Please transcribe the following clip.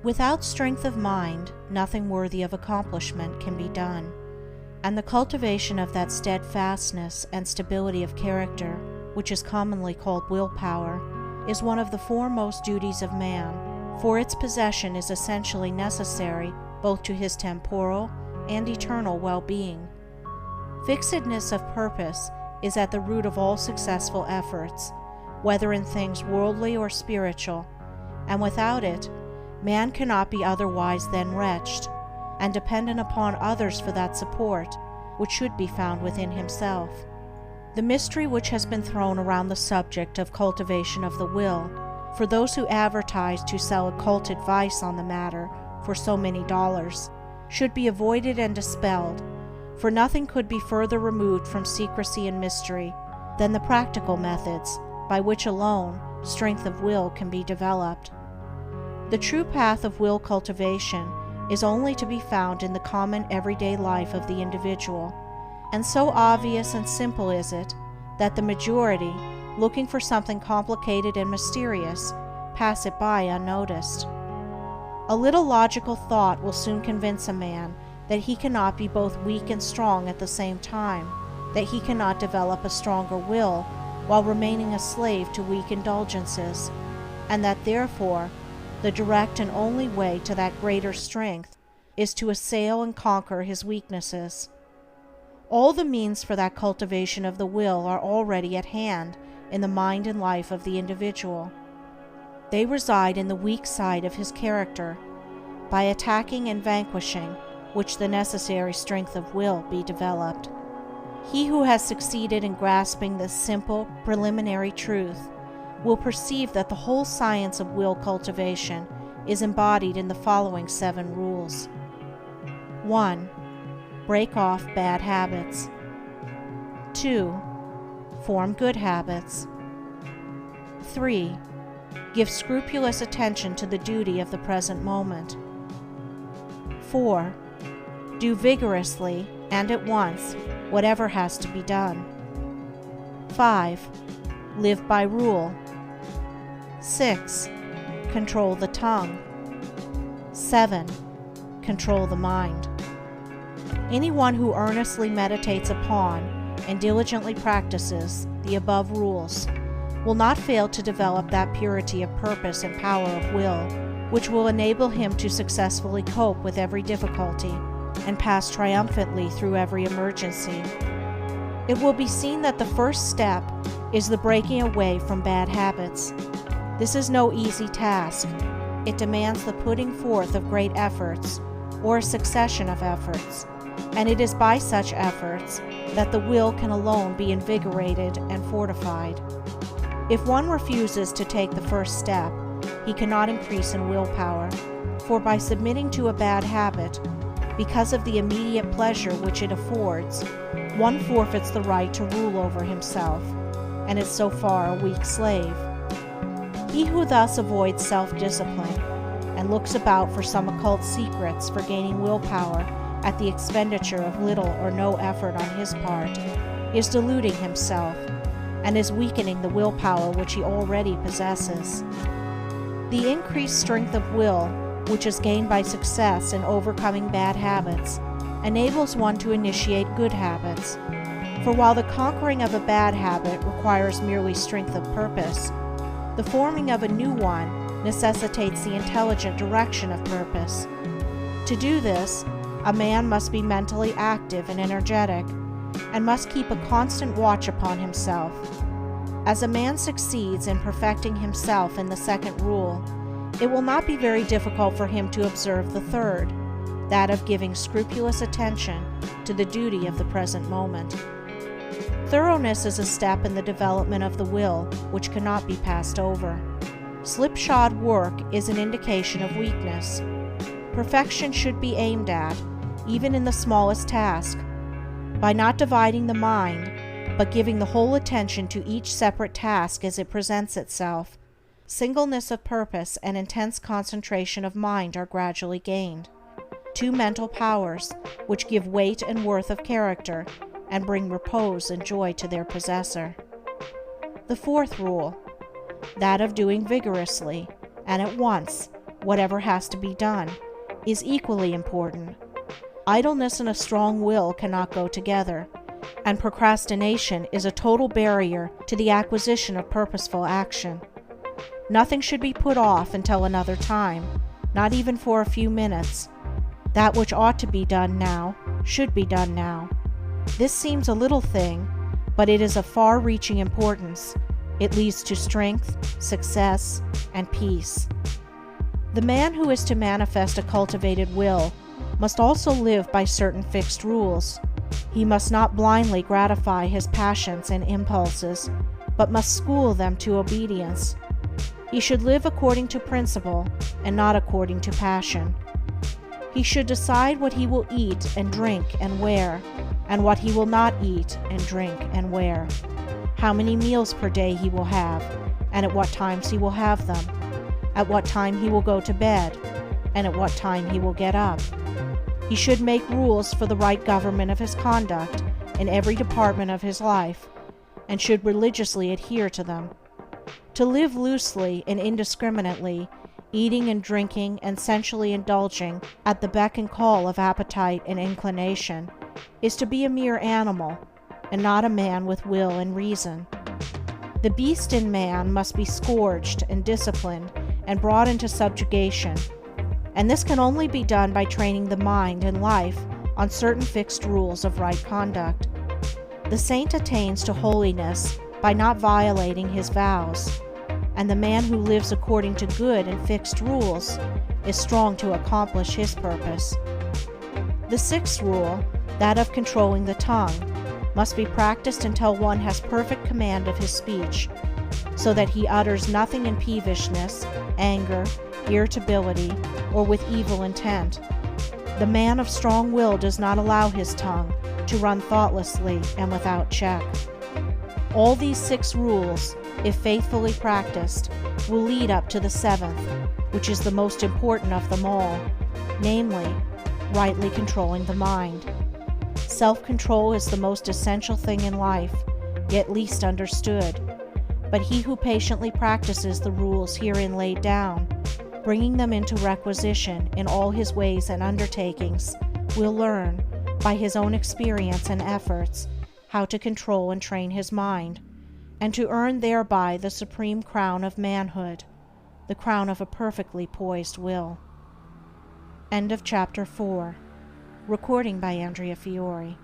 Without strength of mind, nothing worthy of accomplishment can be done, and the cultivation of that steadfastness and stability of character, which is commonly called willpower, is one of the foremost duties of man, for its possession is essentially necessary both to his temporal and eternal well-being. Fixedness of purpose is at the root of all successful efforts, whether in things worldly or spiritual, and without it, man cannot be otherwise than wretched, and dependent upon others for that support which should be found within himself. The mystery which has been thrown around the subject of cultivation of the will, for those who advertise to sell occult advice on the matter for so many dollars, should be avoided and dispelled, for nothing could be further removed from secrecy and mystery than the practical methods by which alone strength of will can be developed. The true path of will cultivation is only to be found in the common everyday life of the individual, and so obvious and simple is it that the majority, looking for something complicated and mysterious, pass it by unnoticed. A little logical thought will soon convince a man that he cannot be both weak and strong at the same time, that he cannot develop a stronger will while remaining a slave to weak indulgences, and that therefore the direct and only way to that greater strength is to assail and conquer his weaknesses. All the means for that cultivation of the will are already at hand in the mind and life of the individual. They reside in the weak side of his character, by attacking and vanquishing which the necessary strength of will be developed. He who has succeeded in grasping this simple, preliminary truth will perceive that the whole science of will cultivation is embodied in the following 7 rules. 1. Break off bad habits. 2. Form good habits. 3. Give scrupulous attention to the duty of the present moment. 4. Do vigorously and at once whatever has to be done. 5. Live by rule. 6. Control the tongue. 7. Control the mind. Anyone who earnestly meditates upon and diligently practices the above rules will not fail to develop that purity of purpose and power of will which will enable him to successfully cope with every difficulty and pass triumphantly through every emergency. It will be seen that the first step is the breaking away from bad habits. This is no easy task. It demands the putting forth of great efforts, or a succession of efforts, and it is by such efforts that the will can alone be invigorated and fortified. If one refuses to take the first step, he cannot increase in willpower, for by submitting to a bad habit, because of the immediate pleasure which it affords, one forfeits the right to rule over himself, and is so far a weak slave. He who thus avoids self-discipline, and looks about for some occult secrets for gaining willpower at the expenditure of little or no effort on his part, is deluding himself, and is weakening the willpower which he already possesses. The increased strength of will, which is gained by success in overcoming bad habits, enables one to initiate good habits. For while the conquering of a bad habit requires merely strength of purpose, the forming of a new one necessitates the intelligent direction of purpose. To do this, a man must be mentally active and energetic, and must keep a constant watch upon himself. As a man succeeds in perfecting himself in the second rule, it will not be very difficult for him to observe the third, that of giving scrupulous attention to the duty of the present moment. Thoroughness is a step in the development of the will which cannot be passed over. Slipshod work is an indication of weakness. Perfection should be aimed at, even in the smallest task, by not dividing the mind, but giving the whole attention to each separate task as it presents itself. Singleness of purpose and intense concentration of mind are gradually gained. 2 mental powers, which give weight and worth of character, and bring repose and joy to their possessor. The 4th rule, that of doing vigorously, and at once, whatever has to be done, is equally important. Idleness and a strong will cannot go together, and procrastination is a total barrier to the acquisition of purposeful action. Nothing should be put off until another time, not even for a few minutes. That which ought to be done now should be done now. This seems a little thing, but it is of far-reaching importance. It leads to strength, success, and peace. The man who is to manifest a cultivated will must also live by certain fixed rules. He must not blindly gratify his passions and impulses, but must school them to obedience. He should live according to principle and not according to passion. He should decide what he will eat and drink and wear, and what he will not eat and drink and wear, how many meals per day he will have, and at what times he will have them, at what time he will go to bed, and at what time he will get up. He should make rules for the right government of his conduct in every department of his life, and should religiously adhere to them. To live loosely and indiscriminately, eating and drinking and sensually indulging at the beck and call of appetite and inclination, is to be a mere animal, and not a man with will and reason. The beast in man must be scourged and disciplined and brought into subjugation, and this can only be done by training the mind and life on certain fixed rules of right conduct. The saint attains to holiness by not violating his vows, and the man who lives according to good and fixed rules is strong to accomplish his purpose. The sixth rule, that of controlling the tongue, must be practiced until one has perfect command of his speech, so that he utters nothing in peevishness, anger, irritability, or with evil intent. The man of strong will does not allow his tongue to run thoughtlessly and without check. All these 6 rules, if faithfully practiced, will lead up to the 7th, which is the most important of them all, namely, rightly controlling the mind. Self-control is the most essential thing in life, yet least understood. But he who patiently practices the rules herein laid down, bringing them into requisition in all his ways and undertakings, will learn, by his own experience and efforts, how to control and train his mind, and to earn thereby the supreme crown of manhood, the crown of a perfectly poised will. End of chapter 4. Recording by Andrea Fiore.